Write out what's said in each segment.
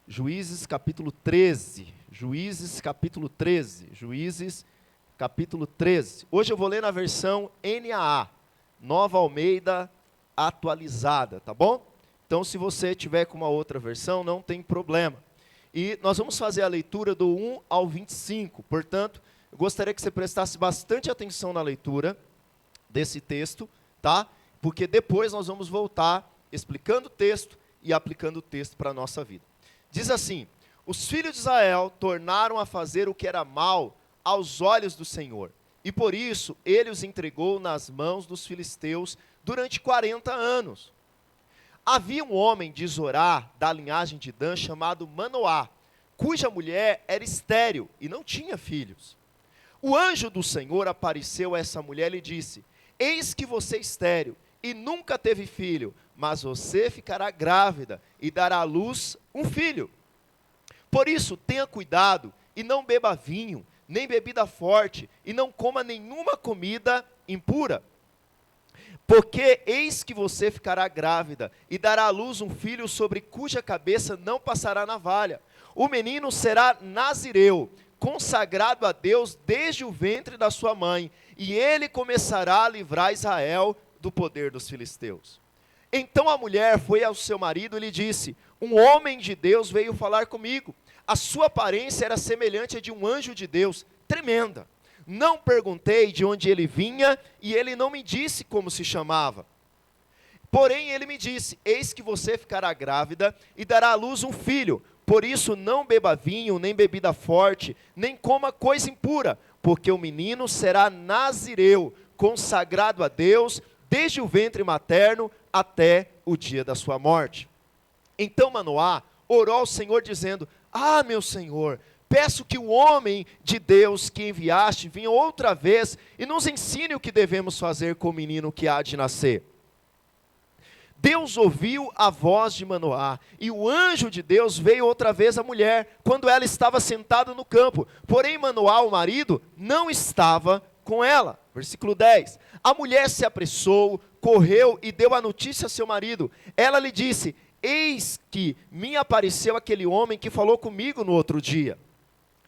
Juízes capítulo 13. Juízes capítulo 13. Juízes capítulo 13. Hoje eu vou ler na versão NAA, Nova Almeida Atualizada, tá bom? Então, se você tiver com uma outra versão, não tem problema. E nós vamos fazer a leitura do 1 ao 25. Portanto, eu gostaria que você prestasse bastante atenção na leitura desse texto, tá? Porque depois nós vamos voltar explicando o texto e aplicando o texto para a nossa vida. Diz assim: os filhos de Israel tornaram a fazer o que era mal aos olhos do Senhor, e por isso ele os entregou nas mãos dos filisteus durante 40 anos. Havia um homem de Zorá, da linhagem de Dan, chamado Manoá, cuja mulher era estéril e não tinha filhos. O anjo do Senhor apareceu a essa mulher e lhe disse: eis que você é estéril e nunca teve filho, mas você ficará grávida e dará à luz um filho. Por isso, tenha cuidado e não beba vinho, nem bebida forte, e não coma nenhuma comida impura. Porque eis que você ficará grávida e dará à luz um filho sobre cuja cabeça não passará navalha. O menino será nazireu, consagrado a Deus desde o ventre da sua mãe, e ele começará a livrar Israel do poder dos filisteus. Então a mulher foi ao seu marido e lhe disse: um homem de Deus veio falar comigo. A sua aparência era semelhante a de um anjo de Deus, tremenda. Não perguntei de onde ele vinha, e ele não me disse como se chamava. Porém ele me disse: eis que você ficará grávida e dará à luz um filho. Por isso não beba vinho, nem bebida forte, nem coma coisa impura, porque o menino será nazireu, consagrado a Deus, desde o ventre materno até o dia da sua morte. Então Manoá orou ao Senhor dizendo: ah, meu Senhor, peço que o homem de Deus que enviaste venha outra vez e nos ensine o que devemos fazer com o menino que há de nascer. Deus ouviu a voz de Manoá, e o anjo de Deus veio outra vez à mulher, quando ela estava sentada no campo. Porém Manoá, o marido, não estava com ela. Versículo 10. A mulher se apressou, correu e deu a notícia a seu marido. Ela lhe disse: eis que me apareceu aquele homem que falou comigo no outro dia.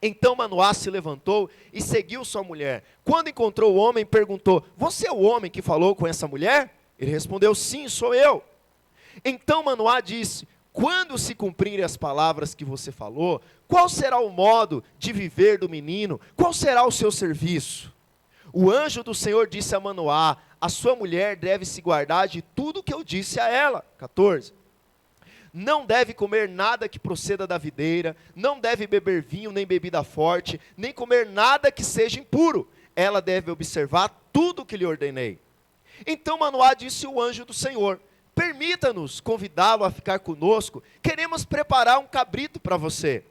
Então Manoá se levantou e seguiu sua mulher. Quando encontrou o homem, perguntou: você é o homem que falou com essa mulher? Ele respondeu: sim, sou eu. Então Manoá disse: quando se cumprirem as palavras que você falou, qual será o modo de viver do menino? Qual será o seu serviço? O anjo do Senhor disse a Manoá: a sua mulher deve se guardar de tudo que eu disse a ela. 14. Não deve comer nada que proceda da videira, não deve beber vinho nem bebida forte, nem comer nada que seja impuro. Ela deve observar tudo o que lhe ordenei. Então Manoá disse ao anjo do Senhor: permita-nos convidá-lo a ficar conosco, queremos preparar um cabrito para você.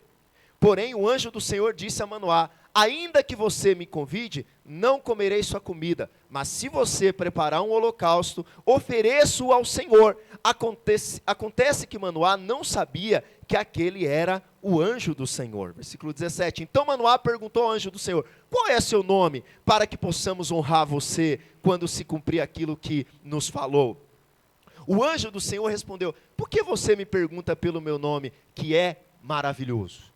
Porém o anjo do Senhor disse a Manoá: ainda que você me convide, não comerei sua comida, mas se você preparar um holocausto, ofereço-o ao Senhor. Acontece que Manoá não sabia que aquele era o anjo do Senhor. Versículo 17. Então Manoá perguntou ao anjo do Senhor: qual é seu nome, para que possamos honrar você, quando se cumprir aquilo que nos falou? O anjo do Senhor respondeu: por que você me pergunta pelo meu nome, que é maravilhoso?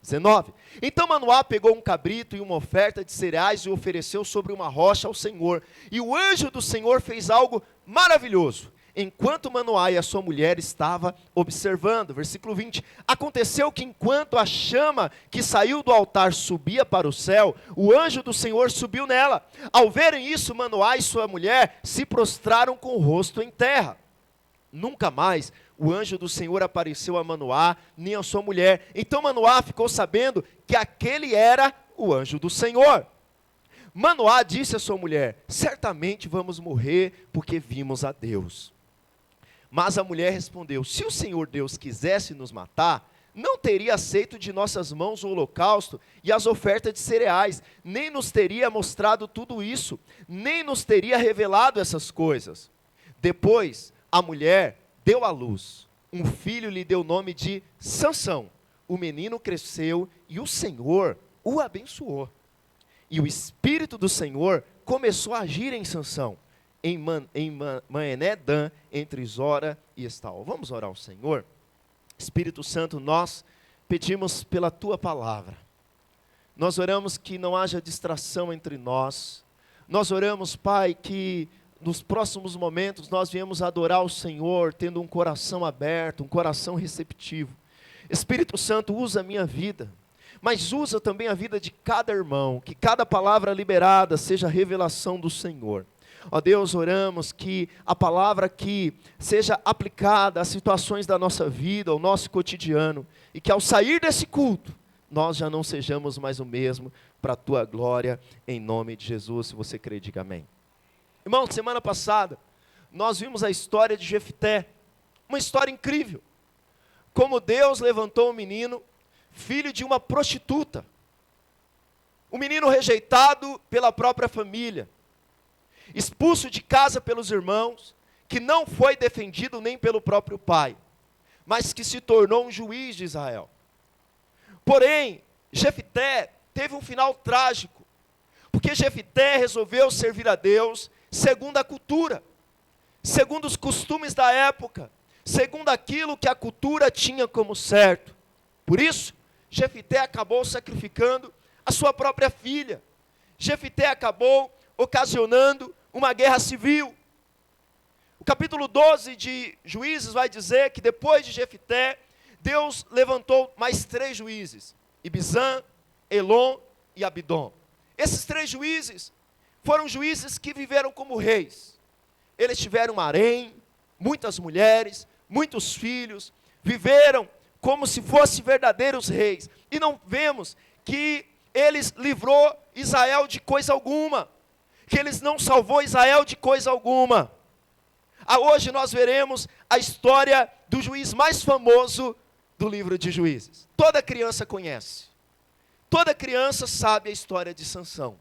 19. Então Manoá pegou um cabrito e uma oferta de cereais e ofereceu sobre uma rocha ao Senhor. E o anjo do Senhor fez algo maravilhoso, enquanto Manoá e a sua mulher estavam observando. Versículo 20. Aconteceu que enquanto a chama que saiu do altar subia para o céu, o anjo do Senhor subiu nela. Ao verem isso, Manoá e sua mulher se prostraram com o rosto em terra. Nunca mais o anjo do Senhor apareceu a Manoá, nem a sua mulher. Então Manoá ficou sabendo que aquele era o anjo do Senhor. Manoá disse à sua mulher: certamente vamos morrer, porque vimos a Deus. Mas a mulher respondeu: se o Senhor Deus quisesse nos matar, não teria aceito de nossas mãos o holocausto e as ofertas de cereais, nem nos teria mostrado tudo isso, nem nos teria revelado essas coisas. Depois a mulher deu à luz, um filho lhe deu o nome de Sansão. O menino cresceu e o Senhor o abençoou. E o Espírito do Senhor começou a agir em Sansão, em Maenedã, entre Zora e Estaol. Vamos orar ao Senhor? Espírito Santo, nós pedimos pela Tua palavra. Nós oramos que não haja distração entre nós. Nós oramos, Pai, que nos próximos momentos nós viemos adorar o Senhor, tendo um coração aberto, um coração receptivo. Espírito Santo, usa a minha vida, mas usa também a vida de cada irmão, que cada palavra liberada seja revelação do Senhor. Ó Deus, oramos que a palavra aqui seja aplicada às situações da nossa vida, ao nosso cotidiano, e que ao sair desse culto, nós já não sejamos mais o mesmo, para a Tua glória, em nome de Jesus. Se você crê, diga amém. Irmão, semana passada, nós vimos a história de Jefté, uma história incrível, como Deus levantou um menino, filho de uma prostituta, um menino rejeitado pela própria família, expulso de casa pelos irmãos, que não foi defendido nem pelo próprio pai, mas que se tornou um juiz de Israel. Porém, Jefté teve um final trágico, porque Jefté resolveu servir a Deus segundo a cultura, segundo os costumes da época, segundo aquilo que a cultura tinha como certo. Por isso, Jefté acabou sacrificando a sua própria filha. Jefté acabou ocasionando uma guerra civil. O capítulo 12 de Juízes vai dizer que depois de Jefté, Deus levantou mais 3 juízes, Ibizã, Elon e Abidom. Esses 3 juízes foram juízes que viveram como reis. Eles tiveram harém, muitas mulheres, muitos filhos, viveram como se fossem verdadeiros reis. E não vemos que eles livrou Israel de coisa alguma, que eles não salvou Israel de coisa alguma. Hoje nós veremos a história do juiz mais famoso do livro de Juízes. Toda criança conhece. Toda criança sabe a história de Sansão.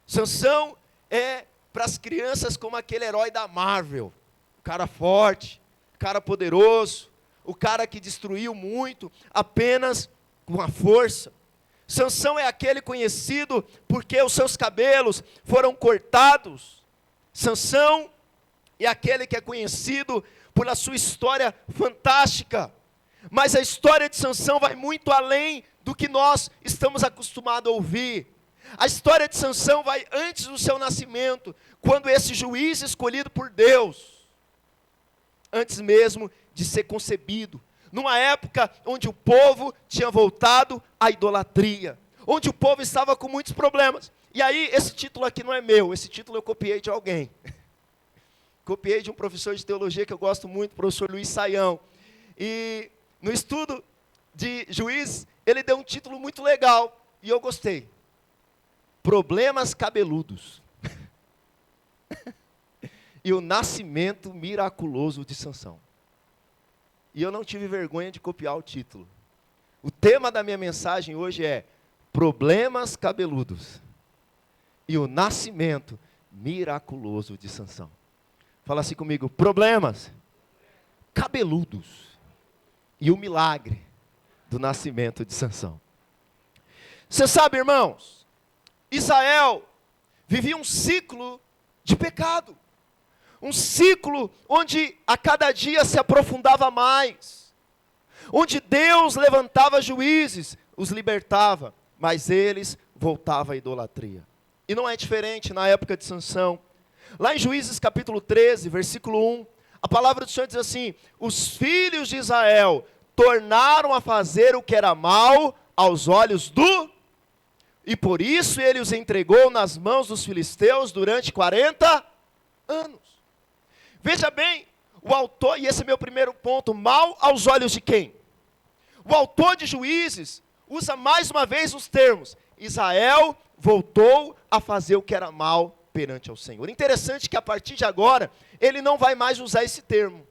Sansão é para as crianças como aquele herói da Marvel. O cara forte, o cara poderoso, o cara que destruiu muito apenas com a força. Sansão é aquele conhecido porque os seus cabelos foram cortados. Sansão é aquele que é conhecido pela sua história fantástica. Mas a história de Sansão vai muito além do que nós estamos acostumados a ouvir. A história de Sansão vai antes do seu nascimento, quando esse juiz escolhido por Deus, antes mesmo de ser concebido, numa época onde o povo tinha voltado à idolatria, onde o povo estava com muitos problemas. E aí, esse título aqui não é meu, esse título eu copiei de alguém. Copiei de um professor de teologia que eu gosto muito, o professor Luiz Saião. E no estudo de Juízes, ele deu um título muito legal, e eu gostei. Problemas cabeludos. E o nascimento miraculoso de Sansão. E eu não tive vergonha de copiar o título. O tema da minha mensagem hoje é Problemas cabeludos e o nascimento miraculoso de Sansão. Fala assim comigo, problemas cabeludos e o milagre do nascimento de Sansão. Você sabe, irmãos, Israel vivia um ciclo de pecado. Um ciclo onde a cada dia se aprofundava mais. Onde Deus levantava juízes, os libertava, mas eles voltavam à idolatria. E não é diferente na época de Sansão. Lá em Juízes capítulo 13, versículo 1, a palavra do Senhor diz assim: os filhos de Israel tornaram a fazer o que era mal aos olhos do... E por isso ele os entregou nas mãos dos filisteus durante 40 anos. Veja bem, o autor, e esse é meu primeiro ponto, mal aos olhos de quem? O autor de Juízes usa mais uma vez os termos, Israel voltou a fazer o que era mal perante ao Senhor. Interessante que a partir de agora, ele não vai mais usar esse termo.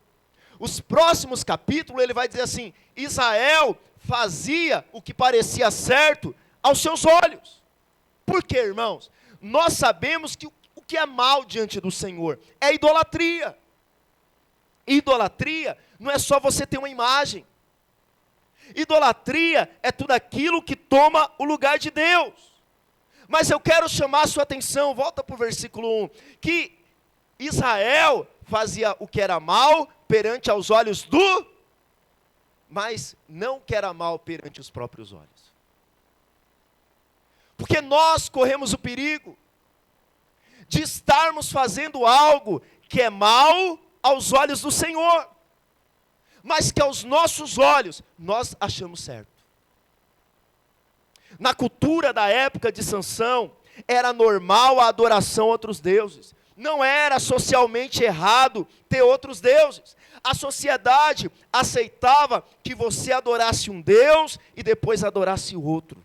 Os próximos capítulos ele vai dizer assim, Israel fazia o que parecia certo aos seus olhos. Por quê, irmãos? Nós sabemos que o que é mal diante do Senhor é idolatria. Idolatria não é só você ter uma imagem. Idolatria é tudo aquilo que toma o lugar de Deus. Mas eu quero chamar a sua atenção, volta para o versículo 1, que Israel fazia o que era mal perante aos olhos do... mas não que era mal perante os próprios olhos. Porque nós corremos o perigo de estarmos fazendo algo que é mal aos olhos do Senhor, mas que aos nossos olhos nós achamos certo. Na cultura da época de Sansão, era normal a adoração a outros deuses. Não era socialmente errado ter outros deuses. A sociedade aceitava que você adorasse um Deus e depois adorasse o outro.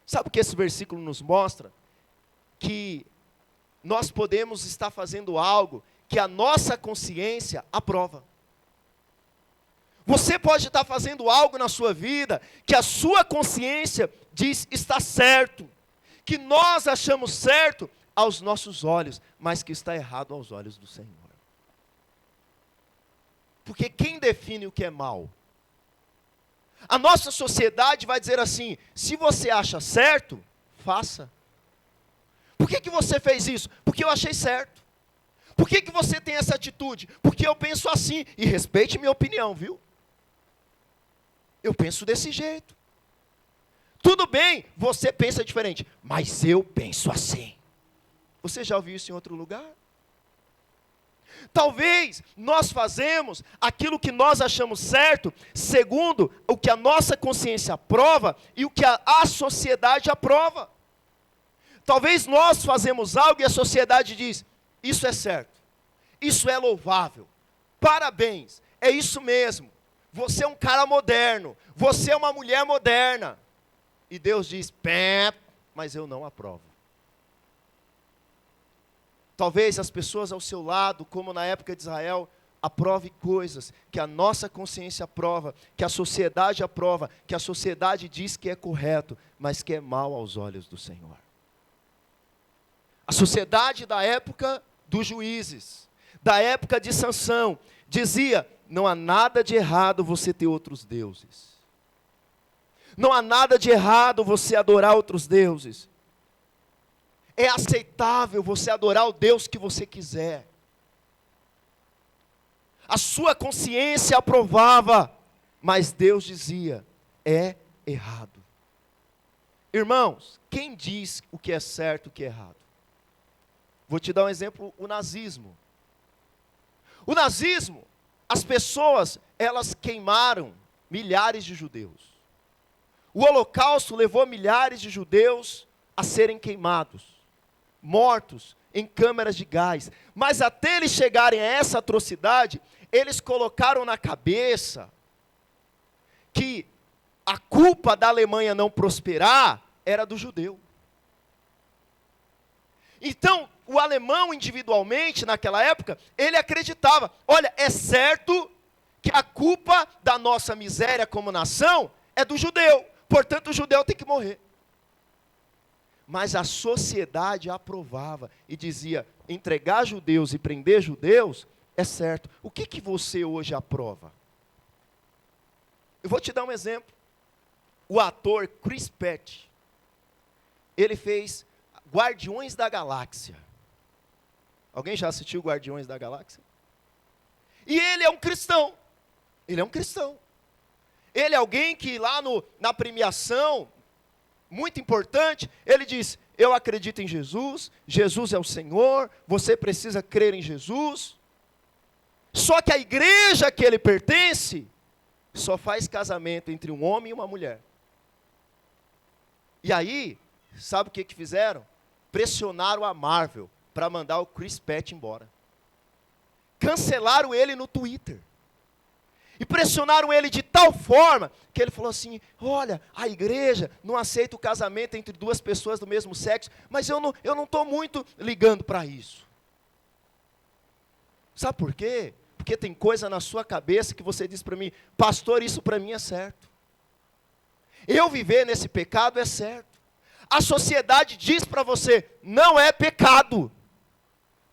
Sabe o que esse versículo nos mostra? Que nós podemos estar fazendo algo que a nossa consciência aprova. Você pode estar fazendo algo na sua vida que a sua consciência diz está certo, que nós achamos certo aos nossos olhos, mas que está errado aos olhos do Senhor. Porque quem define o que é mal? A nossa sociedade vai dizer assim: se você acha certo, faça. Por que você fez isso? Porque eu achei certo. Por que você tem essa atitude? Porque eu penso assim, e respeite minha opinião, viu? Eu penso desse jeito. Tudo bem, você pensa diferente, mas eu penso assim. Você já ouviu isso em outro lugar? Talvez nós fazemos aquilo que nós achamos certo, segundo o que a nossa consciência aprova e o que a sociedade aprova. Talvez nós fazemos algo e a sociedade diz: isso é certo, isso é louvável, parabéns, é isso mesmo. Você é um cara moderno, você é uma mulher moderna. E Deus diz: pé, mas eu não aprovo. Talvez as pessoas ao seu lado, como na época de Israel, aprove coisas que a nossa consciência aprova, que a sociedade aprova, que a sociedade diz que é correto, mas que é mal aos olhos do Senhor. A sociedade da época dos juízes, da época de Sansão, dizia: não há nada de errado você ter outros deuses. Não há nada de errado você adorar outros deuses. É aceitável você adorar o Deus que você quiser. A sua consciência aprovava, mas Deus dizia: é errado. Irmãos, quem diz o que é certo e o que é errado? Vou te dar um exemplo: o nazismo. O nazismo, as pessoas, elas queimaram milhares de judeus. O Holocausto levou milhares de judeus a serem queimados, mortos em câmeras de gás. Mas até eles chegarem a essa atrocidade, eles colocaram na cabeça que a culpa da Alemanha não prosperar era do judeu. Então, o alemão individualmente, naquela época, ele acreditava: olha, é certo que a culpa da nossa miséria como nação é do judeu, portanto o judeu tem que morrer. Mas a sociedade aprovava e dizia: entregar judeus e prender judeus é certo. O que você hoje aprova? Eu vou te dar um exemplo. O ator Chris Pratt, ele fez Guardiões da Galáxia. Alguém já assistiu Guardiões da Galáxia? E ele é um cristão. Ele é um cristão. Ele é alguém que lá na premiação, muito importante, ele diz: eu acredito em Jesus, Jesus é o Senhor, você precisa crer em Jesus. Só que a igreja que ele pertence, só faz casamento entre um homem e uma mulher. E aí, sabe o que fizeram? Pressionaram a Marvel para mandar o Chris Pratt embora. Cancelaram ele no Twitter. E pressionaram ele de tal forma que ele falou assim: olha, a igreja não aceita o casamento entre duas pessoas do mesmo sexo, mas eu não estou muito ligando para isso. Sabe por quê? Porque tem coisa na sua cabeça que você diz para mim: pastor, isso para mim é certo. Eu viver nesse pecado é certo. A sociedade diz para você: não é pecado.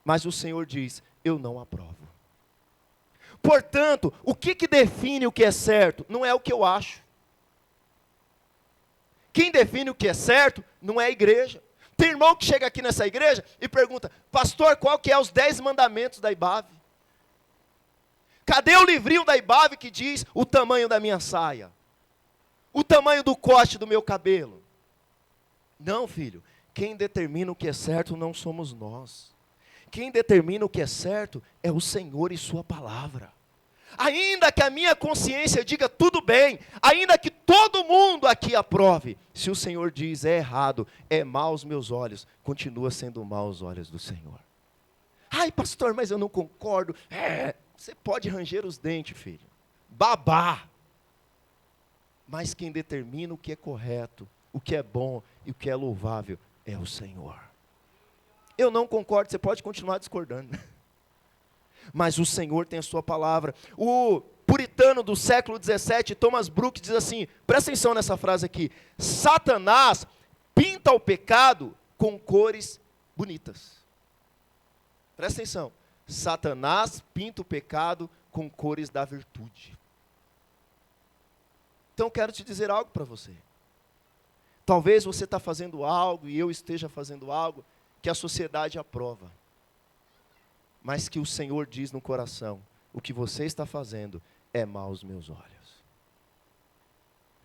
Mas o Senhor diz: eu não aprovo. Portanto, o que define o que é certo? Não é o que eu acho. Quem define o que é certo não é a igreja. Tem irmão que chega aqui nessa igreja e pergunta: pastor, qual que é os 10 mandamentos da IBAV? Cadê o livrinho da IBAV que diz o tamanho da minha saia? O tamanho do corte do meu cabelo? Não, filho. Quem determina o que é certo não somos nós. Quem determina o que é certo é o Senhor e sua palavra. Ainda que a minha consciência diga tudo bem, ainda que todo mundo aqui aprove, se o Senhor diz é errado, é mau aos meus olhos, continua sendo mau aos olhos do Senhor. Ai, pastor, mas eu não concordo. Você pode ranger os dentes, filho. Babá. Mas quem determina o que é correto, o que é bom e o que é louvável é o Senhor. Eu não concordo, você pode continuar discordando. Mas o Senhor tem a sua palavra. O puritano do século 17, Thomas Brooks, diz assim, presta atenção nessa frase aqui: Satanás pinta o pecado com cores bonitas. Presta atenção. Satanás pinta o pecado com cores da virtude. Então eu quero te dizer algo para você. Talvez você está fazendo algo e eu esteja fazendo algo que a sociedade aprova. Mas que o Senhor diz no coração: o que você está fazendo é mau aos meus olhos.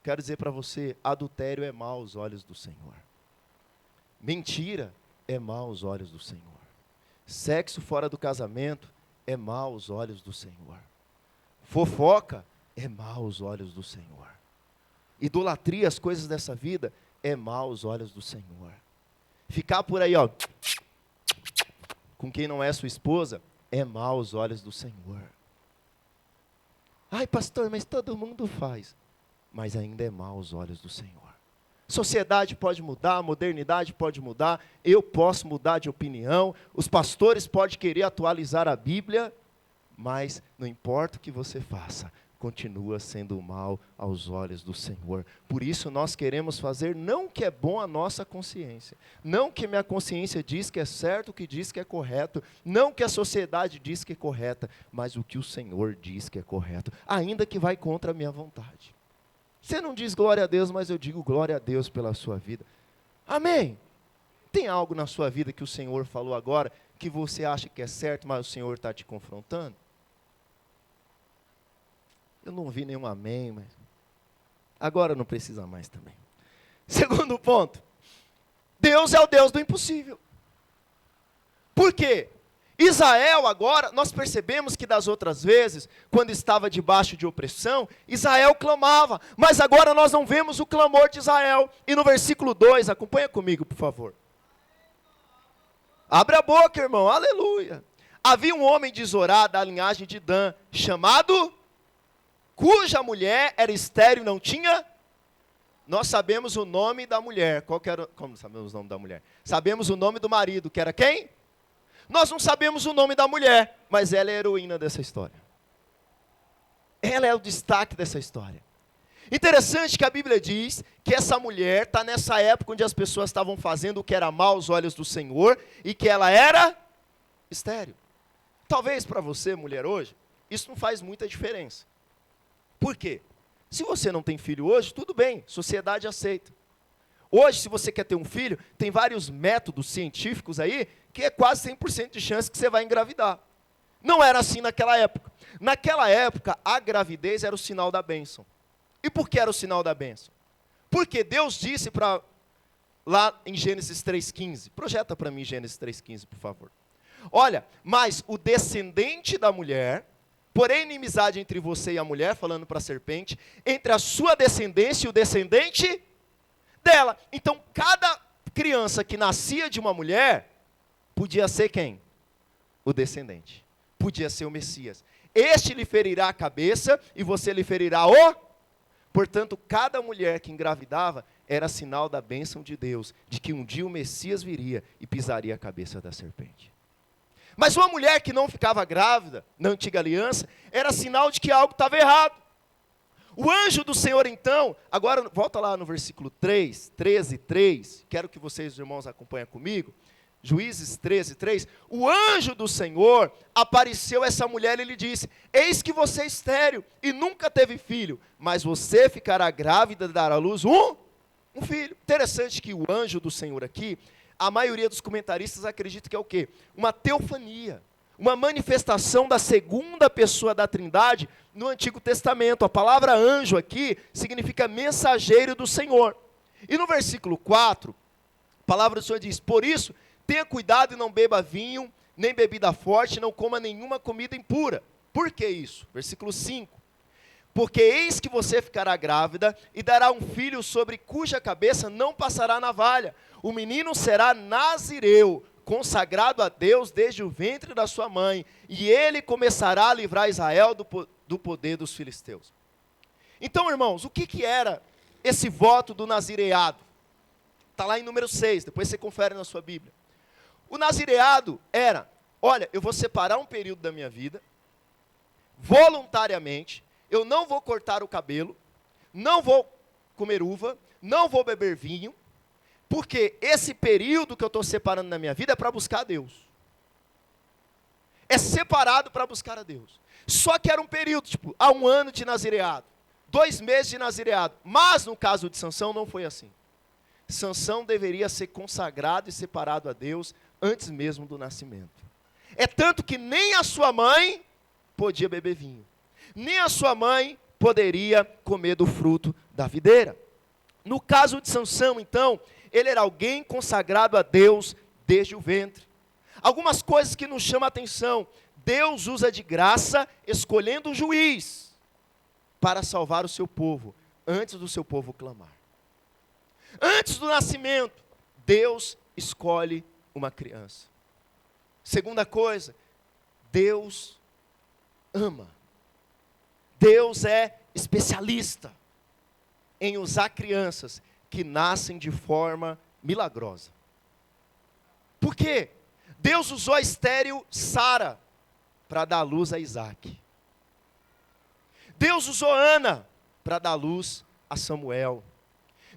Quero dizer para você, adultério é mau aos olhos do Senhor. Mentira é mau aos olhos do Senhor. Sexo fora do casamento é mau aos olhos do Senhor. Fofoca é mau aos olhos do Senhor. Idolatria, as coisas dessa vida, é mau aos olhos do Senhor. Ficar por aí, ó, com quem não é sua esposa, é mau aos olhos do Senhor. Ai, pastor, mas todo mundo faz. Mas ainda é mau aos olhos do Senhor. Sociedade pode mudar, a modernidade pode mudar, eu posso mudar de opinião, os pastores podem querer atualizar a Bíblia, mas não importa o que você faça, continua sendo mal aos olhos do Senhor. Por isso nós queremos fazer não o que é bom à nossa consciência, não o que minha consciência diz que é certo, o que diz que é correto, não o que a sociedade diz que é correta, mas o que o Senhor diz que é correto, ainda que vai contra a minha vontade. Você não diz glória a Deus, mas eu digo glória a Deus pela sua vida. Amém? Tem algo na sua vida que o Senhor falou agora, que você acha que é certo, mas o Senhor está te confrontando? Eu não vi nenhum amém, mas agora não precisa mais também. Segundo ponto, Deus é o Deus do impossível. Por quê? Israel agora, nós percebemos que das outras vezes, quando estava debaixo de opressão, Israel clamava, mas agora nós não vemos o clamor de Israel. E no versículo 2, acompanha comigo, por favor. Abre a boca, irmão, aleluia. Havia um homem de Zorá, da linhagem de Dan, chamado, cuja mulher era estéril e não tinha. Nós sabemos o nome da mulher. Como sabemos o nome da mulher? Sabemos o nome do marido, que era quem? Nós não sabemos o nome da mulher, mas ela é a heroína dessa história. Ela é o destaque dessa história. Interessante que a Bíblia diz que essa mulher está nessa época onde as pessoas estavam fazendo o que era mal aos olhos do Senhor e que ela era estéril. Talvez para você, mulher, hoje, isso não faz muita diferença. Por quê? Se você não tem filho hoje, tudo bem, sociedade aceita. Hoje, se você quer ter um filho, tem vários métodos científicos aí, que é quase 100% de chance que você vai engravidar. Não era assim naquela época. Naquela época, a gravidez era o sinal da bênção. E por que era o sinal da bênção? Porque Deus disse lá em Gênesis 3,15, projeta para mim Gênesis 3,15, por favor. Olha, mas o descendente da mulher, porém inimizade entre você e a mulher, falando para a serpente, entre a sua descendência e o descendente dela. Então, cada criança que nascia de uma mulher, podia ser quem? O descendente. Podia ser o Messias. Este lhe ferirá a cabeça e você lhe ferirá o... Portanto, cada mulher que engravidava era sinal da bênção de Deus, de que um dia o Messias viria e pisaria a cabeça da serpente. Mas uma mulher que não ficava grávida, na antiga aliança, era sinal de que algo estava errado. O anjo do Senhor então, agora volta lá no versículo 13:3, quero que vocês, irmãos, acompanhem comigo. Juízes 13:3, o anjo do Senhor apareceu a essa mulher e lhe disse, eis que você é estéril e nunca teve filho, mas você ficará grávida e dará à luz um filho. Interessante que o anjo do Senhor aqui, a maioria dos comentaristas acredita que é o quê? Uma teofania. uma manifestação da segunda pessoa da Trindade no Antigo Testamento. A palavra anjo aqui significa mensageiro do Senhor. E no versículo 4, a palavra do Senhor diz: por isso, tenha cuidado e não beba vinho, nem bebida forte, não coma nenhuma comida impura. Por que isso? Versículo 5. Porque eis que você ficará grávida e dará um filho sobre cuja cabeça não passará navalha. O menino será nazireu, consagrado a Deus desde o ventre da sua mãe, e ele começará a livrar Israel do poder dos filisteus. Então, irmãos, o que era esse voto do nazireado? Está lá em número 6, depois você confere na sua Bíblia. O nazireado era: olha, eu vou separar um período da minha vida, voluntariamente, eu não vou cortar o cabelo, não vou comer uva, não vou beber vinho, porque esse período que eu estou separando na minha vida é para buscar a Deus. É separado para buscar a Deus. Só que era um período, tipo, há 1 ano de nazireado, 2 meses de nazireado. Mas no caso de Sansão não foi assim. Sansão deveria ser consagrado e separado a Deus antes mesmo do nascimento. É tanto que nem a sua mãe podia beber vinho. Nem a sua mãe poderia comer do fruto da videira. No caso de Sansão, então, ele era alguém consagrado a Deus desde o ventre. Algumas coisas que nos chamam a atenção: Deus usa de graça, escolhendo o juiz para salvar o seu povo, antes do seu povo clamar. Antes do nascimento, Deus escolhe uma criança. Segunda coisa, Deus ama. Deus é especialista em usar crianças que nascem de forma milagrosa. Por quê? Deus usou a estéril Sara para dar luz a Isaac. Deus usou Ana para dar luz a Samuel.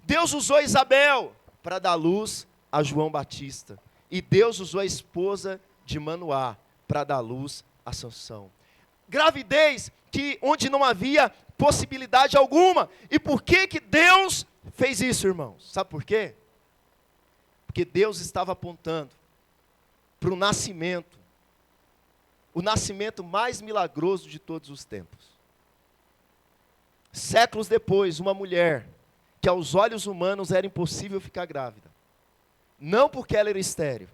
Deus usou Isabel para dar luz a João Batista. E Deus usou a esposa de Manoá para dar luz a Sansão. Gravidez onde não havia possibilidade alguma. E por que Deus fez isso, irmãos? Sabe por quê? Porque Deus estava apontando para o nascimento mais milagroso de todos os tempos. Séculos depois, uma mulher que aos olhos humanos era impossível ficar grávida, não porque ela era estéril,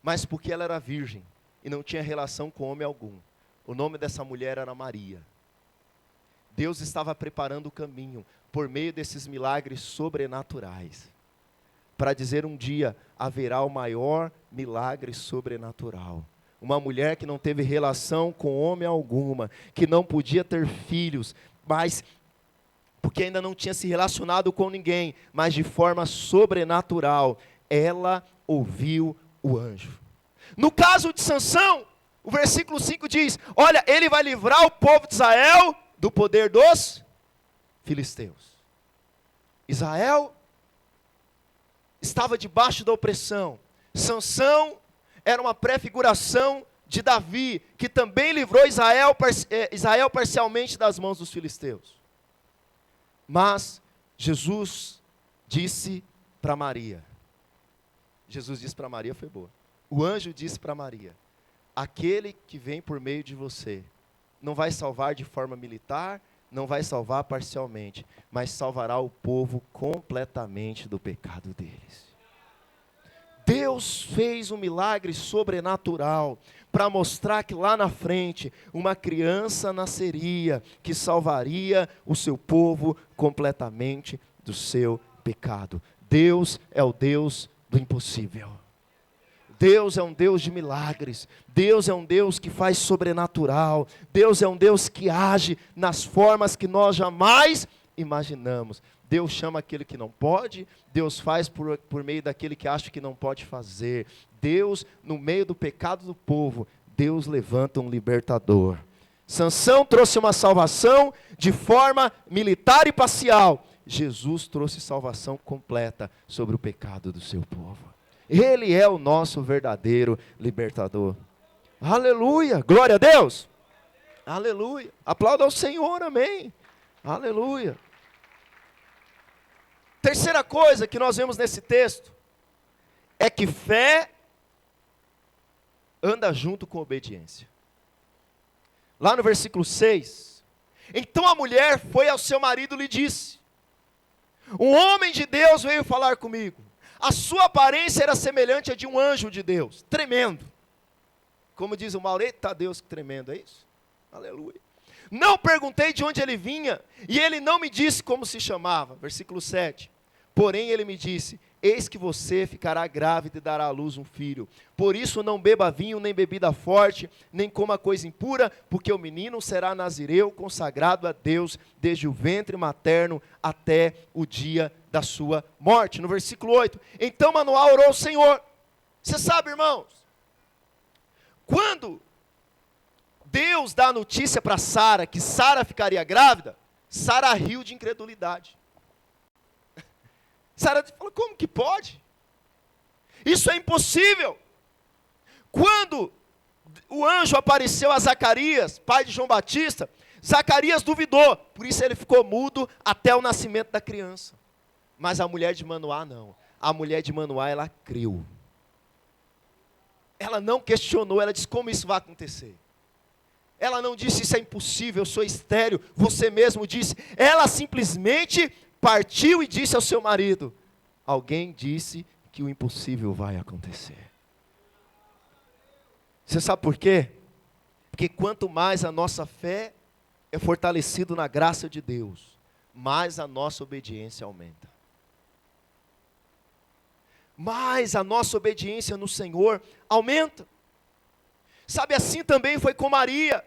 mas porque ela era virgem e não tinha relação com homem algum. O nome dessa mulher era Maria. Deus estava preparando o caminho por meio desses milagres sobrenaturais, para dizer: um dia haverá o maior milagre sobrenatural. Uma mulher que não teve relação com homem alguma, que não podia ter filhos, mas porque ainda não tinha se relacionado com ninguém, mas de forma sobrenatural, ela ouviu o anjo. No caso de Sansão, o versículo 5 diz: olha, ele vai livrar o povo de Israel do poder dos filisteus. Israel estava debaixo da opressão. Sansão era uma prefiguração de Davi, que também livrou Israel parcialmente das mãos dos filisteus. Mas Jesus disse para Maria, foi boa. O anjo disse para Maria: aquele que vem por meio de você não vai salvar de forma militar, não vai salvar parcialmente, mas salvará o povo completamente do pecado deles. Deus fez um milagre sobrenatural para mostrar que lá na frente uma criança nasceria que salvaria o seu povo completamente do seu pecado. Deus é o Deus do impossível. Deus é um Deus de milagres. Deus é um Deus que faz sobrenatural. Deus é um Deus que age nas formas que nós jamais imaginamos. Deus chama aquele que não pode, Deus faz por meio daquele que acha que não pode fazer. Deus, no meio do pecado do povo, Deus levanta um libertador. Sansão trouxe uma salvação de forma militar e parcial. Jesus trouxe salvação completa sobre o pecado do seu povo. Ele é o nosso verdadeiro libertador. Aleluia, glória a Deus. Aleluia, aplauda ao Senhor, amém. Aleluia. Terceira coisa que nós vemos nesse texto é que fé anda junto com obediência. Lá no versículo 6, então a mulher foi ao seu marido e lhe disse, um homem de Deus veio falar comigo, a sua aparência era semelhante a de um anjo de Deus, tremendo. Como diz o Mauro, eita Deus, que tremendo, é isso? Aleluia. Não perguntei de onde ele vinha, e ele não me disse como se chamava. Versículo 7. Porém ele me disse, eis que você ficará grávida e dará à luz um filho. Por isso não beba vinho, nem bebida forte, nem coma coisa impura, porque o menino será nazireu, consagrado a Deus, desde o ventre materno até o dia da sua morte. No versículo 8. Então Manoá orou ao Senhor. Você sabe, irmãos, quando Deus dá a notícia para Sara que Sara ficaria grávida, Sara riu de incredulidade. Sara falou, como que pode? Isso é impossível. Quando o anjo apareceu a Zacarias, pai de João Batista, Zacarias duvidou, por isso ele ficou mudo até o nascimento da criança. Mas a mulher de Manoá não. A mulher de Manoá, ela creu. Ela não questionou, ela disse, como isso vai acontecer? Ela não disse, isso é impossível, eu sou estéril, você mesmo disse. Ela simplesmente partiu e disse ao seu marido, alguém disse que o impossível vai acontecer. Você sabe por quê? Porque quanto mais a nossa fé é fortalecida na graça de Deus, mais a nossa obediência aumenta. Mais a nossa obediência no Senhor aumenta. Sabe, assim também foi com Maria.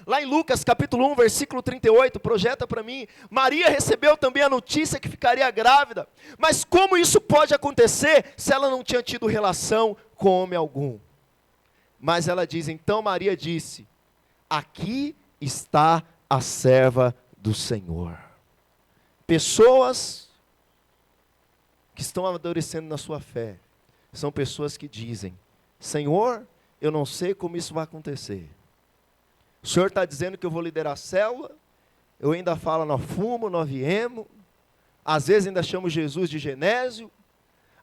Lá em Lucas capítulo 1, versículo 38, projeta para mim. Maria recebeu também a notícia que ficaria grávida. Mas como isso pode acontecer se ela não tinha tido relação com homem algum? Mas ela diz, então Maria disse, aqui está a serva do Senhor. Pessoas que estão amadurecendo na sua fé, são pessoas que dizem, Senhor, eu não sei como isso vai acontecer. O Senhor está dizendo que eu vou liderar a célula, eu ainda falo, nós fumo, nós viemos, às vezes ainda chamo Jesus de Genésio,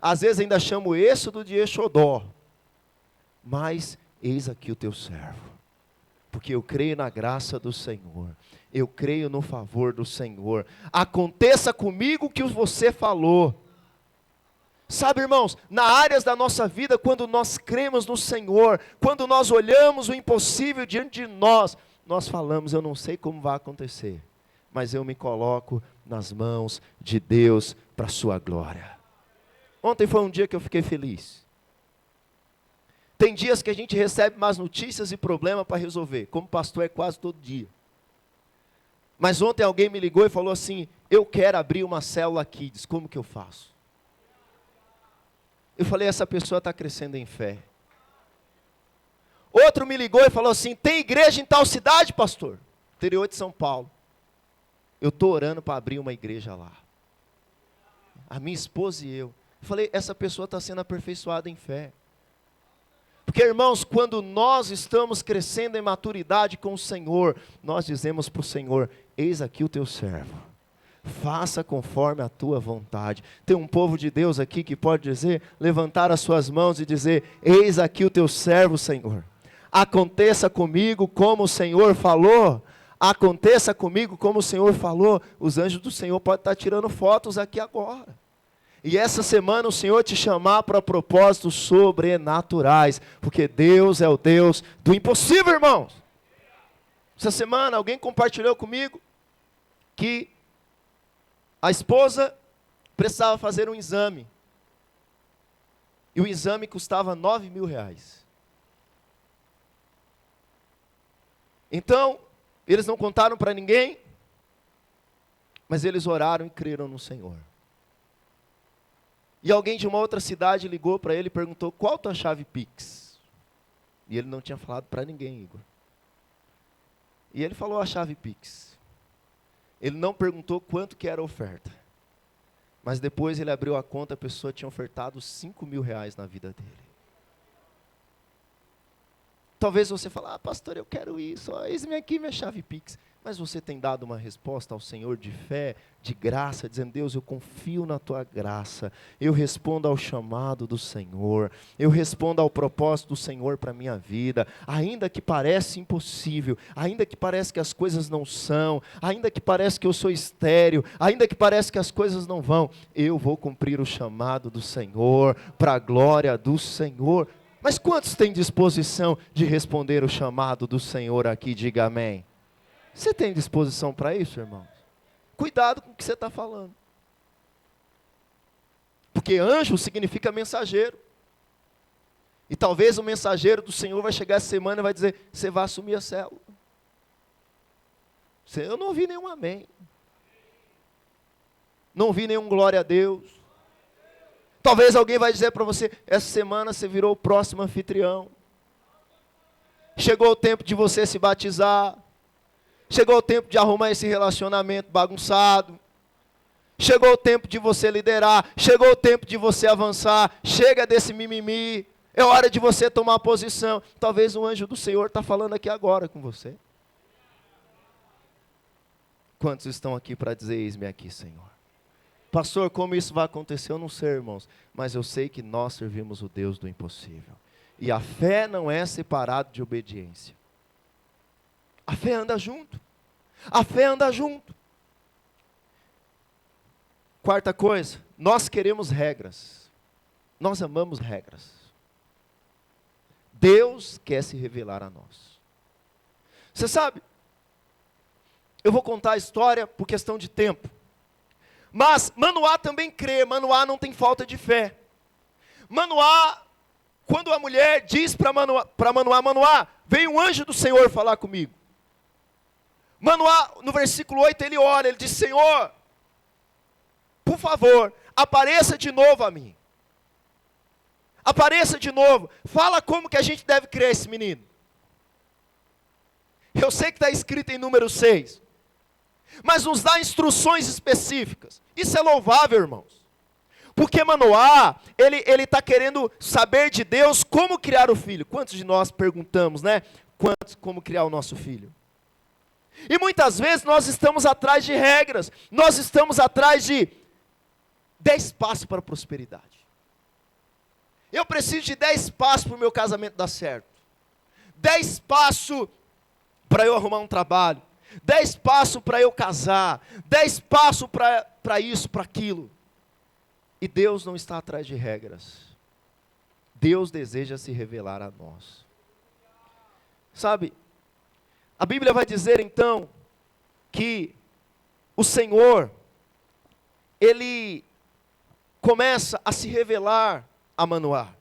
às vezes ainda chamo Êxodo de Exodó, mas eis aqui o teu servo, porque eu creio na graça do Senhor, eu creio no favor do Senhor, aconteça comigo o que você falou. Sabe, irmãos, na áreas da nossa vida, quando nós cremos no Senhor, quando nós olhamos o impossível diante de nós, nós falamos, eu não sei como vai acontecer, mas eu me coloco nas mãos de Deus para a sua glória. Ontem foi um dia que eu fiquei feliz. Tem dias que a gente recebe mais notícias e problemas para resolver, como pastor é quase todo dia. Mas ontem alguém me ligou e falou assim, eu quero abrir uma célula aqui, diz, como que eu faço? Eu falei, essa pessoa está crescendo em fé. Outro me ligou e falou assim, tem igreja em tal cidade, pastor? Interior de São Paulo. Eu estou orando para abrir uma igreja lá. A minha esposa e eu. Falei, essa pessoa está sendo aperfeiçoada em fé. Porque, irmãos, quando nós estamos crescendo em maturidade com o Senhor, nós dizemos para o Senhor, eis aqui o teu servo. Faça conforme a tua vontade. Tem um povo de Deus aqui que pode dizer, levantar as suas mãos e dizer, eis aqui o teu servo, Senhor. Aconteça comigo como o Senhor falou. Aconteça comigo como o Senhor falou. Os anjos do Senhor podem estar tirando fotos aqui agora. E essa semana o Senhor te chamar para propósitos sobrenaturais. Porque Deus é o Deus do impossível, irmãos. Essa semana alguém compartilhou comigo que a esposa precisava fazer um exame. E o exame custava R$9.000. Então, eles não contaram para ninguém, mas eles oraram e creram no Senhor. E alguém de uma outra cidade ligou para ele e perguntou, qual a tua chave Pix? E ele não tinha falado para ninguém, Igor. E ele falou a chave Pix. Ele não perguntou quanto que era a oferta. Mas depois ele abriu a conta, a pessoa tinha ofertado R$5.000 na vida dele. Talvez você fale, pastor, eu quero isso, eis-me aqui minha chave Pix. Mas você tem dado uma resposta ao Senhor de fé, de graça, dizendo: Deus, eu confio na tua graça, eu respondo ao chamado do Senhor, eu respondo ao propósito do Senhor para a minha vida, ainda que pareça impossível, ainda que pareça que as coisas não são, ainda que pareça que eu sou estéril, ainda que pareça que as coisas não vão, eu vou cumprir o chamado do Senhor, para a glória do Senhor. Mas quantos têm disposição de responder o chamado do Senhor aqui? Diga amém. Você tem disposição para isso, irmãos? Cuidado com o que você está falando. Porque anjo significa mensageiro. E talvez o mensageiro do Senhor vai chegar essa semana e vai dizer: você vai assumir a célula. Eu não ouvi nenhum amém. Não ouvi nenhum glória a Deus. Talvez alguém vai dizer para você: essa semana você virou o próximo anfitrião. Chegou o tempo de você se batizar. Chegou o tempo de arrumar esse relacionamento bagunçado. Chegou o tempo de você liderar. Chegou o tempo de você avançar. Chega desse mimimi. É hora de você tomar posição. Talvez o anjo do Senhor está falando aqui agora com você. Quantos estão aqui para dizer: eis-me aqui, Senhor? Pastor, como isso vai acontecer? Eu não sei, irmãos. Mas eu sei que nós servimos o Deus do impossível. E a fé não é separada de obediência. A fé anda junto. A fé anda junto. Quarta coisa, nós queremos regras. Nós amamos regras. Deus quer se revelar a nós. Você sabe, eu vou contar a história por questão de tempo. Mas Manoá também crê, Manoá não tem falta de fé. Manoá, quando a mulher diz para Manoá: Manoá, veio um anjo do Senhor falar comigo. Manoá, no versículo 8, ele ora, ele diz: Senhor, por favor, apareça de novo a mim. Apareça de novo. Fala como que a gente deve criar esse menino. Eu sei que está escrito em número 6. Mas nos dá instruções específicas. Isso é louvável, irmãos. Porque Manoá, ele está querendo saber de Deus como criar o filho. Quantos de nós perguntamos, né? Como criar o nosso filho? E muitas vezes nós estamos atrás de regras. Nós estamos atrás de 10 passos para a prosperidade. Eu preciso de 10 passos para o meu casamento dar certo. 10 passos para eu arrumar um trabalho. 10 passos para eu casar. 10 passos para isso, para aquilo. E Deus não está atrás de regras. Deus deseja se revelar a nós. Sabe, a Bíblia vai dizer então que o Senhor, Ele começa a se revelar a Manoá.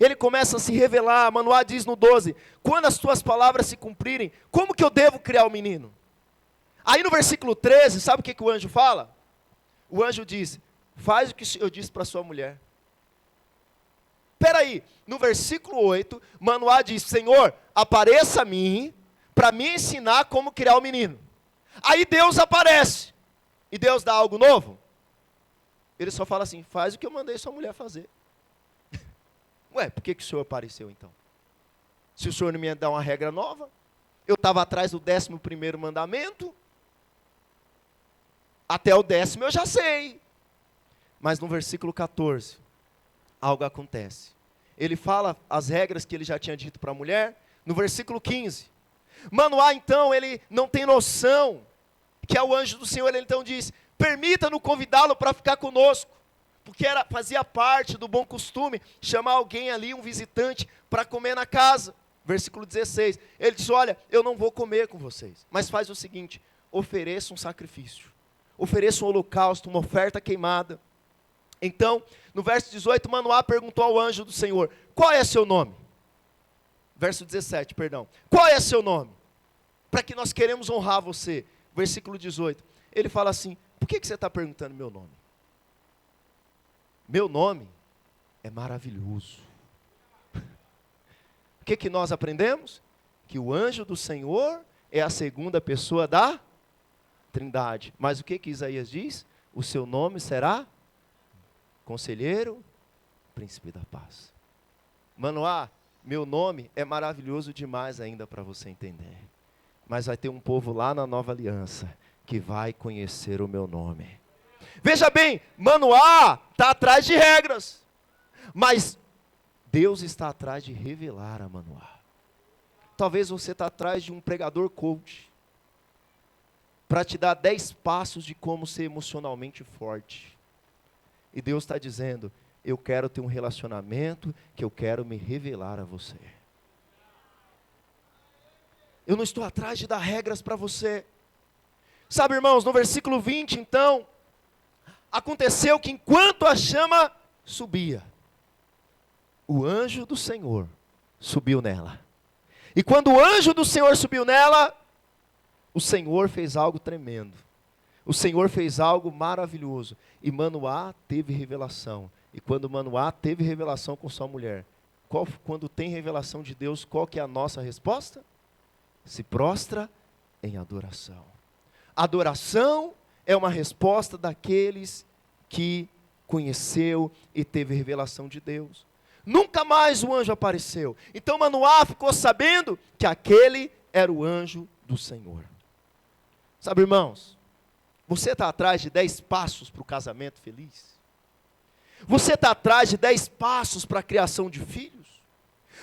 Ele começa a se revelar. Manoá diz no 12: quando as tuas palavras se cumprirem, como que eu devo criar o menino? Aí no versículo 13, sabe o que o anjo fala? O anjo diz: faz o que eu disse para sua mulher. Espera aí, no versículo 8, Manoá diz: Senhor, apareça a mim, para me ensinar como criar o menino. Aí Deus aparece, e Deus dá algo novo? Ele só fala assim: faz o que eu mandei sua mulher fazer. Ué, por que o senhor apareceu então? Se o senhor não me ia dar uma regra nova, eu estava atrás do 11º mandamento, até o 10º eu já sei. Mas no versículo 14, algo acontece. Ele fala as regras que ele já tinha dito para a mulher. No versículo 15, Manoá então, ele não tem noção, que é o anjo do Senhor. Ele então diz: permita-nos convidá-lo para ficar conosco. Porque fazia parte do bom costume chamar alguém ali, um visitante, para comer na casa. Versículo 16, ele diz: olha, eu não vou comer com vocês, mas faz o seguinte, ofereça um sacrifício, ofereça um holocausto, uma oferta queimada. Então, no verso 18, Manoá perguntou ao anjo do Senhor: qual é seu nome? Verso 17, perdão. Qual é seu nome? Para que nós queremos honrar você. Versículo 18, ele fala assim: por que você está perguntando meu nome? Meu nome é maravilhoso. O que nós aprendemos? Que o anjo do Senhor é a segunda pessoa da Trindade. Mas o que Isaías diz? O seu nome será Conselheiro, Príncipe da Paz. Manoá, meu nome é maravilhoso demais ainda para você entender. mas vai ter um povo lá na nova aliança que vai conhecer o meu nome. Veja bem, Manoá está atrás de regras, mas Deus está atrás de revelar a Manoá. Talvez você está atrás de um pregador coach, para te dar 10 passos de como ser emocionalmente forte. E Deus está dizendo, eu quero ter um relacionamento que eu quero me revelar a você. Eu não estou atrás de dar regras para você. Sabe, irmãos, no versículo 20, então, aconteceu que enquanto a chama subia, o anjo do Senhor subiu nela. E quando o anjo do Senhor subiu nela, o Senhor fez algo tremendo. O Senhor fez algo maravilhoso. E Manoá teve revelação. E quando Manoá teve revelação com sua mulher, quando tem revelação de Deus, qual que é a nossa resposta? Se prostra em adoração. Adoração é uma resposta daqueles que conheceu e teve revelação de Deus. Nunca mais o anjo apareceu. Então Manoá ficou sabendo que aquele era o anjo do Senhor. Sabe, irmãos, você está atrás de 10 passos para o casamento feliz? Você está atrás de 10 passos para a criação de filhos?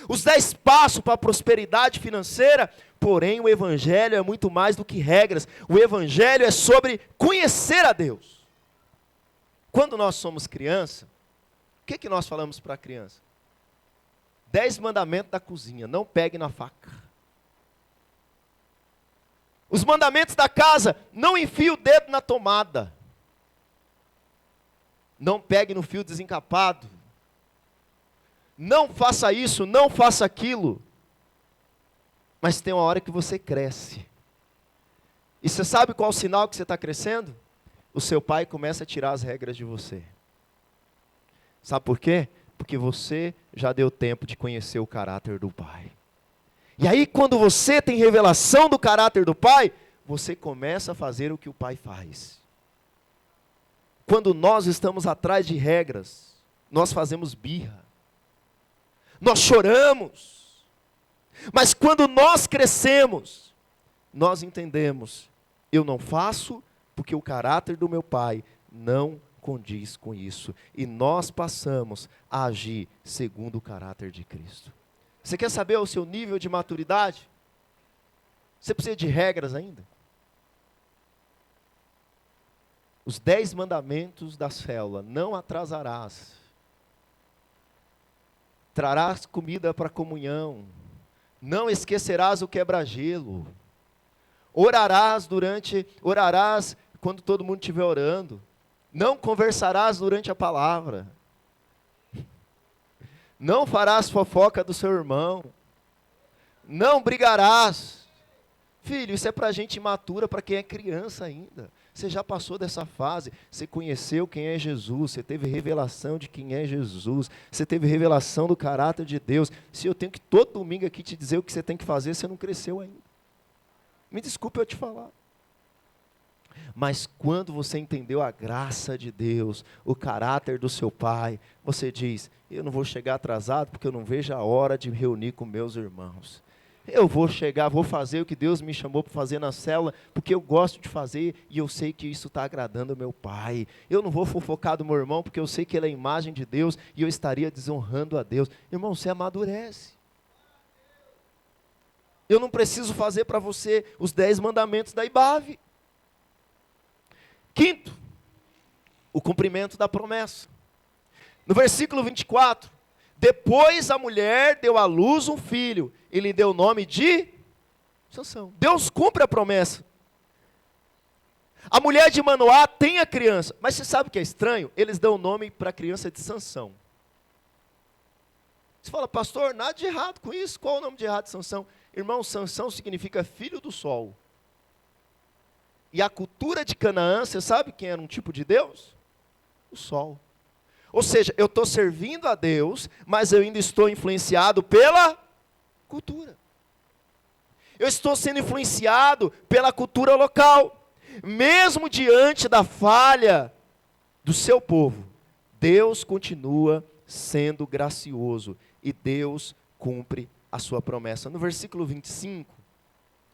Os 10 passos para a prosperidade financeira? Porém, o Evangelho é muito mais do que regras. O Evangelho é sobre conhecer a Deus. Quando nós somos criança, o que nós falamos para a criança? 10 mandamentos da cozinha, não pegue na faca. Os mandamentos da casa, não enfie o dedo na tomada. Não pegue no fio desencapado. Não faça isso, não faça aquilo. Mas tem uma hora que você cresce. E você sabe qual é o sinal que você está crescendo? O seu pai começa a tirar as regras de você. Sabe por quê? Porque você já deu tempo de conhecer o caráter do pai. E aí quando você tem revelação do caráter do pai, você começa a fazer o que o pai faz. Quando nós estamos atrás de regras, nós fazemos birra. Nós choramos. Mas quando nós crescemos, nós entendemos, eu não faço porque o caráter do meu pai não condiz com isso. E nós passamos a agir segundo o caráter de Cristo. Você quer saber o seu nível de maturidade? Você precisa de regras ainda? Os 10 mandamentos da célula: não atrasarás, trarás comida para a comunhão, não esquecerás o quebra-gelo, orarás quando todo mundo estiver orando, não conversarás durante a palavra, não farás fofoca do seu irmão, não brigarás. Filho, isso é para gente imatura, para quem é criança ainda. Você já passou dessa fase, você conheceu quem é Jesus, você teve revelação de quem é Jesus, você teve revelação do caráter de Deus. Se eu tenho que todo domingo aqui te dizer o que você tem que fazer, você não cresceu ainda. Me desculpe eu te falar. Mas quando você entendeu a graça de Deus, o caráter do seu pai, você diz, eu não vou chegar atrasado porque eu não vejo a hora de reunir com meus irmãos. Eu vou chegar, vou fazer o que Deus me chamou para fazer na célula, porque eu gosto de fazer e eu sei que isso está agradando ao meu pai. Eu não vou fofocar do meu irmão, porque eu sei que ele é a imagem de Deus e eu estaria desonrando a Deus. Irmão, você amadurece. Eu não preciso fazer para você os 10 mandamentos da IBAV. Quinto, o cumprimento da promessa. No versículo 24, depois a mulher deu à luz um filho e lhe deu o nome de Sansão. Deus cumpre a promessa. A mulher de Manoá tem a criança, mas você sabe o que é estranho? Eles dão o nome para a criança de Sansão. Você fala, pastor, nada de errado com isso. Qual é o nome de errado de Sansão? Irmão, Sansão significa filho do sol. E a cultura de Canaã, você sabe quem era um tipo de Deus? O sol. Ou seja, eu estou servindo a Deus, mas eu ainda estou influenciado pela cultura. Eu estou sendo influenciado pela cultura local. Mesmo diante da falha do seu povo, Deus continua sendo gracioso e Deus cumpre a sua promessa. No versículo 25,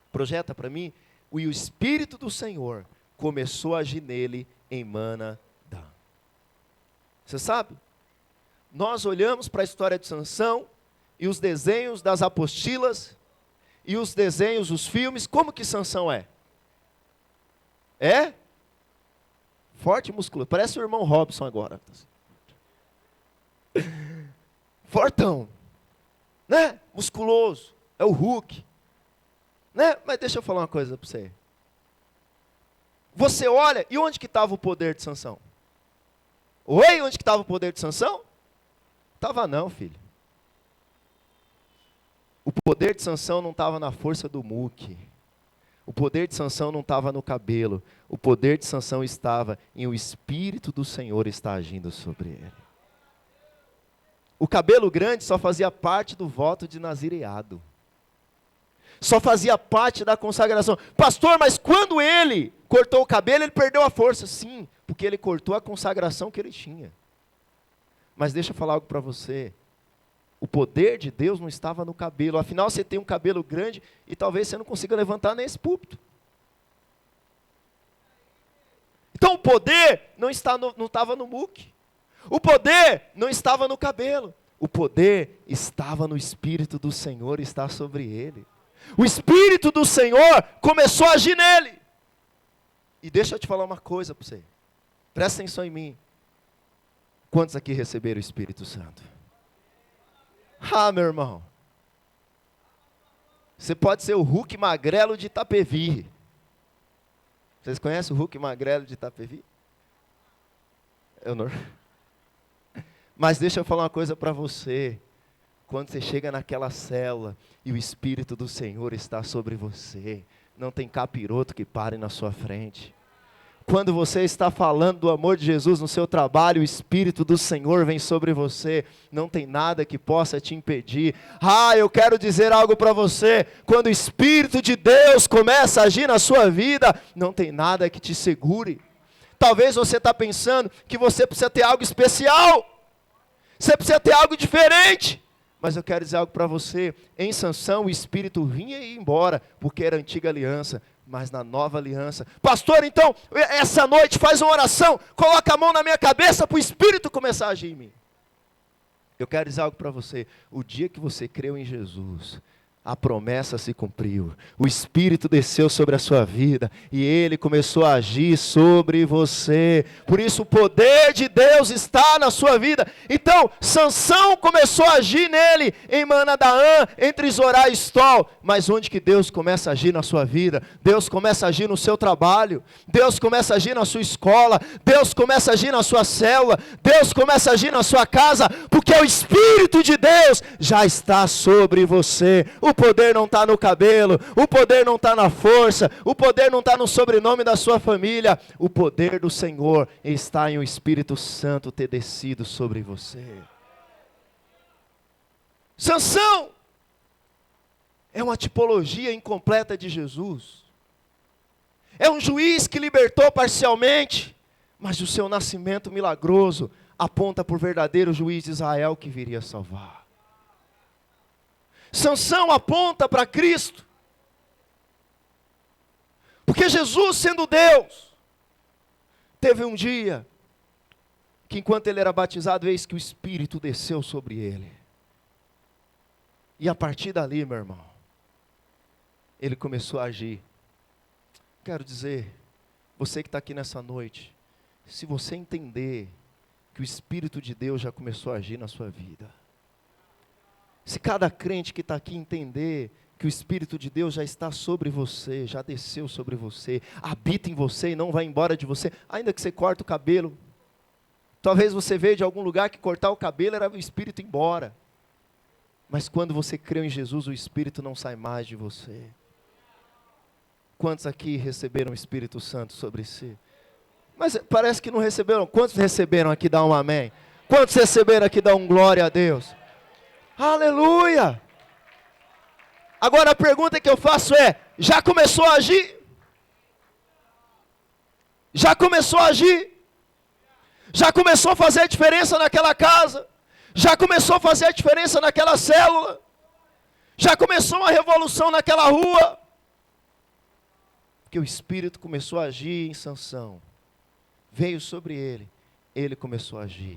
a Projeta para mim. E o Espírito do Senhor começou a agir nele em Manadã. Você sabe? Nós olhamos para a história de Sansão e os desenhos das apostilas e os desenhos, os filmes, como que Sansão é? É? Forte e musculoso. Parece o irmão Robson agora. Fortão. Né? Musculoso. É o Hulk. Né? Mas deixa eu falar uma coisa para você. Você olha, e onde que estava o poder de Sansão? Oi, onde que estava o poder de Sansão? Estava não, filho. O poder de Sansão não estava na força do muque. O poder de Sansão não estava no cabelo. O poder de Sansão estava em o Espírito do Senhor estar agindo sobre ele. O cabelo grande só fazia parte do voto de nazireado. Só fazia parte da consagração. Pastor, mas quando ele cortou o cabelo, ele perdeu a força. Sim, porque ele cortou a consagração que ele tinha. Mas deixa eu falar algo para você. O poder de Deus não estava no cabelo. Afinal, você tem um cabelo grande e talvez você não consiga levantar nesse púlpito. Então o poder não estava no muque. O poder não estava no cabelo. O poder estava no Espírito do Senhor, está sobre ele. O Espírito do Senhor começou a agir nele. E deixa eu te falar uma coisa para você. Presta atenção em mim. Quantos aqui receberam o Espírito Santo? Ah, meu irmão. Você pode ser o Hulk magrelo de Itapevi. Vocês conhecem o Hulk magrelo de Itapevi? Eu não... Mas deixa eu falar uma coisa para você. Quando você chega naquela célula e o Espírito do Senhor está sobre você, não tem capiroto que pare na sua frente. Quando você está falando do amor de Jesus no seu trabalho, o Espírito do Senhor vem sobre você, não tem nada que possa te impedir. Ah, eu quero dizer algo para você, quando o Espírito de Deus começa a agir na sua vida, não tem nada que te segure. Talvez você está pensando que você precisa ter algo especial, você precisa ter algo diferente. Mas eu quero dizer algo para você, em Sansão o Espírito vinha e ia embora, porque era a antiga aliança, mas na nova aliança. Pastor, então, essa noite faz uma oração, coloca a mão na minha cabeça para o Espírito começar a agir em mim. Eu quero dizer algo para você, o dia que você creu em Jesus, a promessa se cumpriu, o Espírito desceu sobre a sua vida, e Ele começou a agir sobre você, por isso o poder de Deus está na sua vida. Então, Sansão começou a agir nele, em Manadaã, entre Zorá e Estol, mas onde que Deus começa a agir na sua vida? Deus começa a agir no seu trabalho, Deus começa a agir na sua escola, Deus começa a agir na sua célula, Deus começa a agir na sua casa, porque o Espírito de Deus já está sobre você. O poder não está no cabelo, o poder não está na força, o poder não está no sobrenome da sua família, o poder do Senhor está em o Espírito Santo ter descido sobre você. Sansão é uma tipologia incompleta de Jesus, é um juiz que libertou parcialmente, mas o seu nascimento milagroso aponta para o verdadeiro juiz de Israel que viria salvar. Sansão aponta para Cristo, porque Jesus, sendo Deus, teve um dia que enquanto ele era batizado, eis que o Espírito desceu sobre ele, e a partir dali, meu irmão, ele começou a agir. Quero dizer, você que está aqui nessa noite, se você entender que o Espírito de Deus já começou a agir na sua vida, se cada crente que está aqui entender que o Espírito de Deus já está sobre você, já desceu sobre você, habita em você e não vai embora de você, ainda que você corte o cabelo, talvez você veja de algum lugar que cortar o cabelo era o Espírito ir embora, mas quando você creu em Jesus, o Espírito não sai mais de você. Quantos aqui receberam o Espírito Santo sobre si? Mas parece que não receberam. Quantos receberam aqui? Dá um amém. Quantos receberam aqui? Dá um glória a Deus. Aleluia! Agora a pergunta que eu faço é, já começou a agir? Já começou a agir? Já começou a fazer a diferença naquela casa? Já começou a fazer a diferença naquela célula? Já começou uma revolução naquela rua? Porque o Espírito começou a agir em Sansão. Veio sobre ele. Ele começou a agir.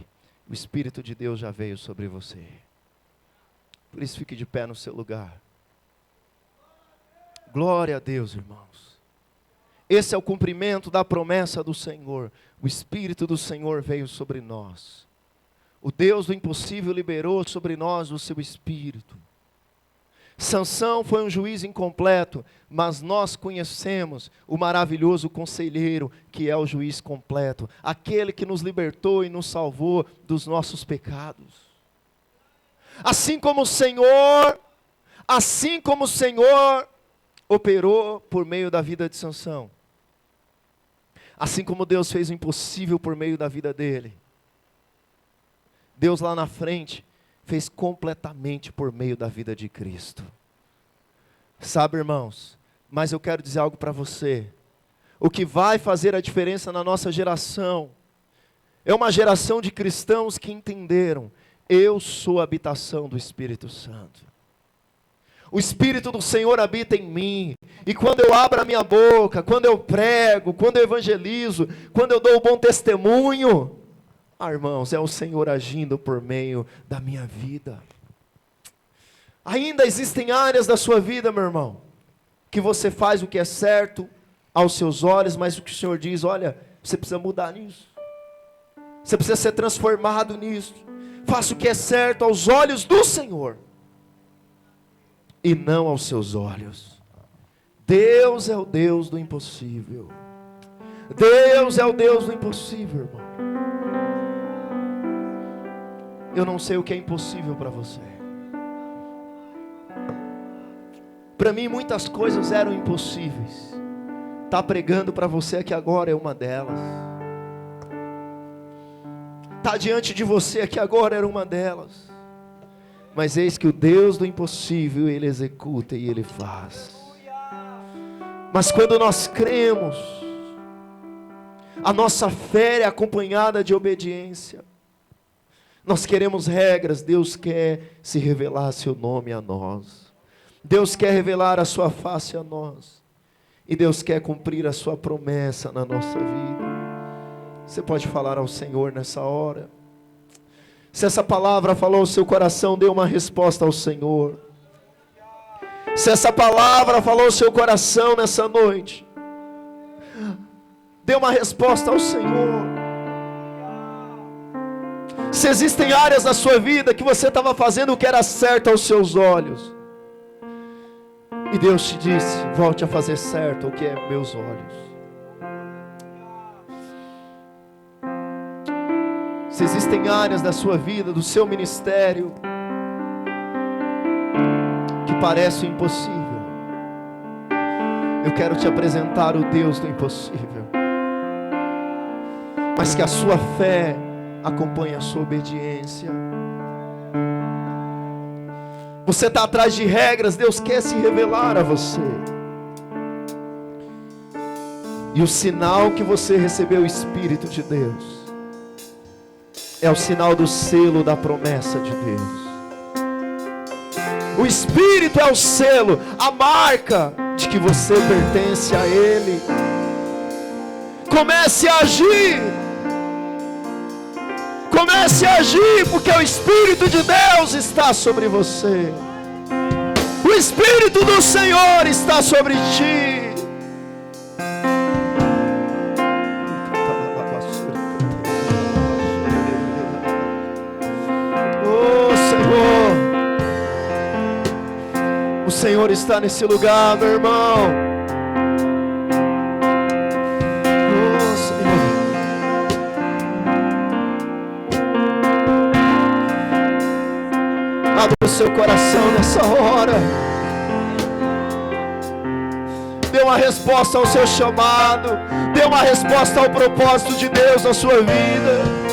O Espírito de Deus já veio sobre você. Por isso fique de pé no seu lugar. Glória a Deus, irmãos. Esse é o cumprimento da promessa do Senhor. O Espírito do Senhor veio sobre nós. O Deus do impossível liberou sobre nós o seu Espírito. Sansão foi um juiz incompleto, mas nós conhecemos o maravilhoso conselheiro, que é o juiz completo, aquele que nos libertou e nos salvou dos nossos pecados. Assim como o Senhor operou por meio da vida de Sansão, assim como Deus fez o impossível por meio da vida dele, Deus lá na frente fez completamente por meio da vida de Cristo. Sabe, irmãos, mas eu quero dizer algo para você. O que vai fazer a diferença na nossa geração é uma geração de cristãos que entenderam: eu sou a habitação do Espírito Santo. O Espírito do Senhor habita em mim, e quando eu abro a minha boca, quando eu prego, quando eu evangelizo, quando eu dou o bom testemunho, irmãos, é o Senhor agindo por meio da minha vida. Ainda existem áreas da sua vida, meu irmão, que você faz o que é certo aos seus olhos, mas o que o Senhor diz: olha, você precisa mudar nisso, você precisa ser transformado nisso. Faça o que é certo aos olhos do Senhor, e não aos seus olhos. Deus é o Deus do impossível. Deus é o Deus do impossível, irmão. Eu não sei o que é impossível para você. Para mim muitas coisas eram impossíveis. Estar pregando para você aqui agora é uma delas. Estar diante de você aqui agora era uma delas. Mas eis que o Deus do impossível, Ele executa e Ele faz. Mas quando nós cremos, a nossa fé é acompanhada de obediência. Nós queremos regras, Deus quer se revelar seu nome a nós. Deus quer revelar a sua face a nós. E Deus quer cumprir a sua promessa na nossa vida. Você pode falar ao Senhor nessa hora. Se essa palavra falou ao seu coração, dê uma resposta ao Senhor. Se essa palavra falou ao seu coração nessa noite, dê uma resposta ao Senhor. Se existem áreas da sua vida que você estava fazendo o que era certo aos seus olhos, e Deus te disse: volte a fazer certo o que é meus olhos. Se existem áreas da sua vida, do seu ministério, que parecem impossível, eu quero te apresentar o Deus do impossível, mas que a sua fé acompanhe a sua obediência. Você está atrás de regras, Deus quer se revelar a você. E o sinal que você recebeu o Espírito de Deus é o sinal do selo da promessa de Deus. O Espírito é o selo, a marca de que você pertence a Ele. Comece a agir. Comece a agir, porque o Espírito de Deus está sobre você. O Espírito do Senhor está sobre ti. Oh Senhor, o Senhor está nesse lugar, meu irmão. Seu coração nessa hora, dê uma resposta ao seu chamado, dê uma resposta ao propósito de Deus na sua vida.